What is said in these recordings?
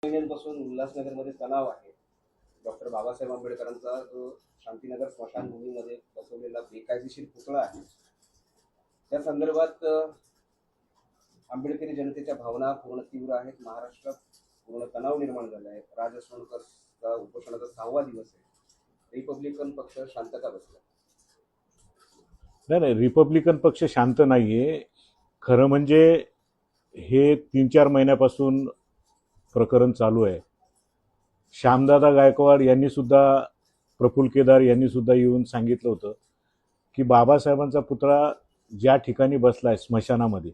महिन्यांपासून उल्हासनगरमध्ये तणाव आहे. डॉक्टर बाबासाहेब आंबेडकरांचा जो शांतीनगर स्मशानभूमीमध्ये बसवलेला बेकायदेशीर पुतळा आहे, त्या संदर्भात आंबेडकरी जनतेच्या भावना पूर्ण तीव्र आहेत. महाराष्ट्रात पूर्ण तणाव निर्माण झाला आहे. राज असोळकरचा उपोषणाचा 6वा दिवस आहे. रिपब्लिकन पक्ष शांतता बसला. नाही, रिपब्लिकन पक्ष शांत नाहीये. खरं म्हणजे हे 3-4 महिन्यापासून प्रकरण चालू आहे. श्यामदादा गायकवाड यांनी सुद्धा, प्रफुल्ल केदार यांनी सुद्धा येऊन सांगितलं होतं की बाबासाहेबांचा पुतळा ज्या ठिकाणी बसलाय स्मशानामध्ये,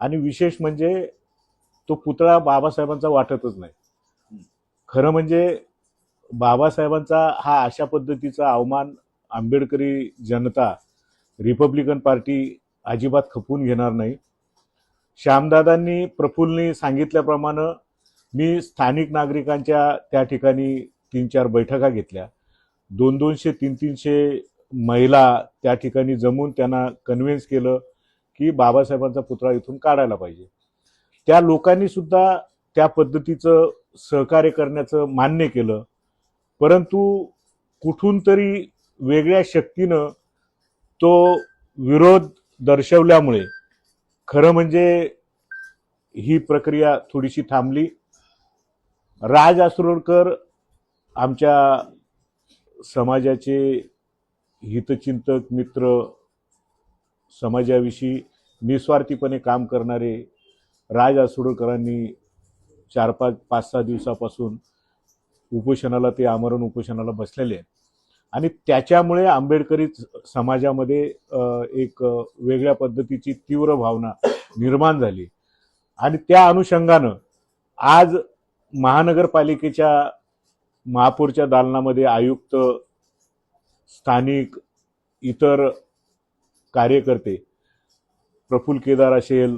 आणि विशेष म्हणजे तो पुतळा बाबासाहेबांचा वाटतच नाही. खरं म्हणजे बाबासाहेबांचा हा अशा पद्धतीचा अवमान आंबेडकरी जनता, रिपब्लिकन पार्टी अजिबात खपवून घेणार नाही. श्यामदादांनी, प्रफुल्लनी सांगितल्याप्रमाणे मी स्थानिक नागरिकांच्या त्या ठिकाणी 3-4 बैठका घेतल्या. 200-200, 300-300 महिला त्या ठिकाणी जमून त्यांना कन्व्हिन्स केलं की बाबासाहेबांचा पुतळा इथून काढायला पाहिजे. त्या लोकांनी सुद्धा त्या पद्धतीचं सहकार्य करण्याचं मान्य केलं. परंतु कुठून तरी वेगळ्या शक्तीनं तो विरोध दर्शवल्यामुळे खरं म्हणजे ही प्रक्रिया थोडीशी थांबली. राज असोळकर आमच्या समाजाचे हितचिंतक, मित्र, समाजाविषयी निस्वार्थीपणे काम करणारे राज असोळकरांनी 4-5-6 दिवसापासून उपोषणाला, ते आमरण उपोषणाला बसलेले आहेत. आणि त्याच्यामुळे आंबेडकरी समाजामध्ये एक वेगळ्या पद्धतीची तीव्र भावना निर्माण झाली. आणि त्या अनुषंगानं आज महानगरपालिकेच्या महापौरच्या दालनामध्ये आयुक्त, स्थानिक इतर कार्यकर्ते, प्रफुल्ल केदार असेल,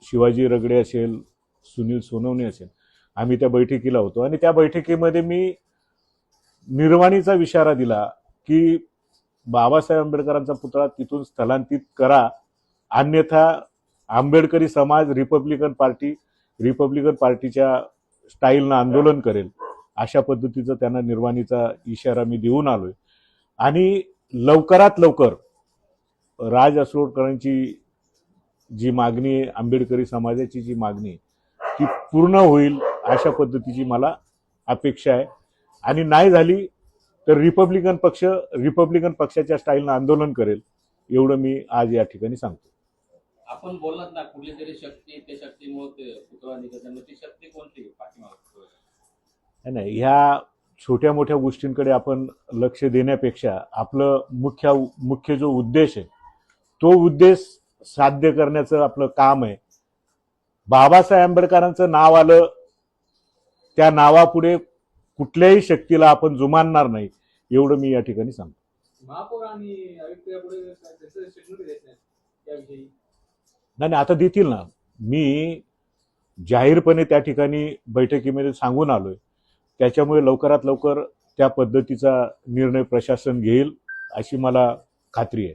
शिवाजी रगडे असेल, सुनील सोनवणे असेल, आम्ही त्या बैठकीला होतो. आणि त्या बैठकीमध्ये मी निर्वाणीचा इशारा दिला की बाबासाहेब आंबेडकरांचा पुतळा तिथून स्थलांतरित करा, अन्यथा आंबेडकरी समाज रिपब्लिकन पार्टीच्या स्टाईलनं आंदोलन करेल. अशा पद्धतीचं त्यांना निर्वाणीचा इशारा मी देऊन आलोय. आणि लवकरात लवकर राज असोळकरांची जी मागणी आहे, आंबेडकरी समाजाची जी मागणी आहे, ती पूर्ण होईल अशा पद्धतीची मला अपेक्षा आहे. आणि नाही झाली तर रिपब्लिकन पक्षाच्या स्टाईलनं आंदोलन करेल, एवढं मी आज या ठिकाणी सांगतो. आपण बोललात ना, कुठली तरी शक्ती, त्या शक्तीमुळे पुतळा निघत नाही. ती शक्ती कोणती पाठीमागे? नाही, ह्या छोट्या मोठ्या गोष्टींकडे आपण लक्ष देण्यापेक्षा आपलं मुख्य जो उद्देश आहे, तो उद्देश साध्य करण्याचं आपलं काम आहे. बाबासाहेब आंबेडकरांचं नाव आलं, त्या नावापुढे कुठल्याही शक्तीला आपण जुमानणार नाही, एवढं मी या ठिकाणी सांगतो. महापौर आणि नाही, आता देतील ना. मी जाहीरपणे त्या ठिकाणी बैठकीमध्ये सांगून आलोय. त्याच्यामुळे लवकरात लवकर त्या पद्धतीचा निर्णय प्रशासन घेईल अशी मला खात्री आहे.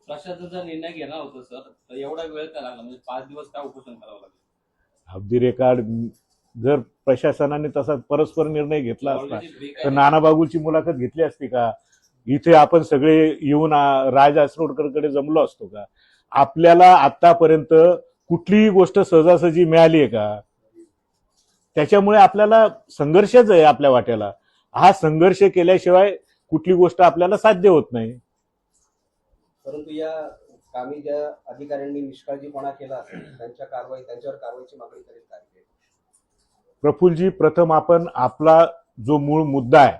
प्रशासनाचा निर्णय घेणार होतं सर, तर एवढा वेळ का लागला? म्हणजे 5 दिवस का उपोषण करावं लागलं? ऑफ द रेकॉर्ड, जर प्रशासनाने तसा परस्पर निर्णय घेतला असता तर नानाबागूची मुलाखत घेतली असती का? इथे आपण सगळे येऊन राज असोळकरकडे जमलो असतो का? आपल्याला आतापर्यंत कुठलीही गोष्ट सहजासहजी मिळाली आहे का? त्याच्यामुळे आपल्याला संघर्षच आहे आपल्या वाट्याला. हा संघर्ष केल्याशिवाय कुठली गोष्ट आपल्याला साध्य होत नाही. परंतु या कामी ज्या अधिकाऱ्यांनी निष्काळजीपणा केला त्यांच्यावर कारवाईची मागणी करेल काय? प्रफुल्लजी, प्रथम आपण आपला जो मूळ मुद्दा आहे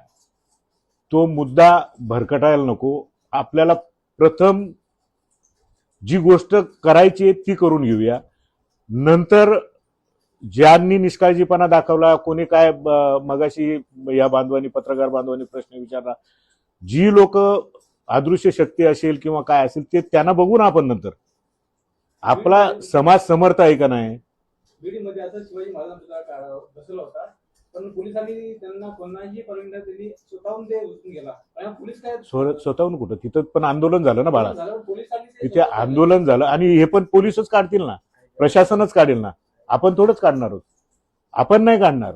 तो मुद्दा भरकटायला नको. आपल्याला प्रथम जी गोष्ट करायची आहे ती करून घेऊया. नंतर ज्यांनी निष्काळजीपणा दाखवला, कोणी काय मगाशी या बांधवांनी, पत्रकार बांधवांनी प्रश्न विचारला, जी लोक अदृश्य शक्ती असेल किंवा काय असेल ते त्यांना बघून आपण नंतर आपला समाज समर्थ आहे का नाही. बीडमध्ये आता शिवाजी महाराजांचा बसवला होता, पण पोलिसांनी त्यांना कोणाही परवानगी दिली, स्वतःहून ते उचलून गेला. पोलीस काय स्वतःहून कुठं, तिथं पण आंदोलन झालं ना बाळा. तिथे आंदोलन झालं आणि हे पण पोलीसच काढतील ना, प्रशासनच काढेल ना. आपण थोडंच काढणार आहोत. आपण नाही काढणार,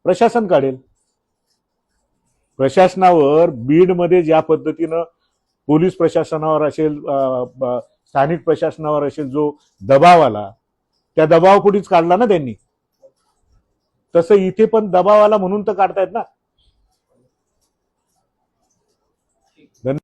प्रशासन काढेल. प्रशासनावर बीडमध्ये ज्या पद्धतीनं पोलीस प्रशासनावर असेल, स्थानिक प्रशासनावर असेल जो दबाव आला, त्या दबावापोटीच काढला ना त्यांनी. तसं इथे पण दबाव आला म्हणून तर काढतायत ना.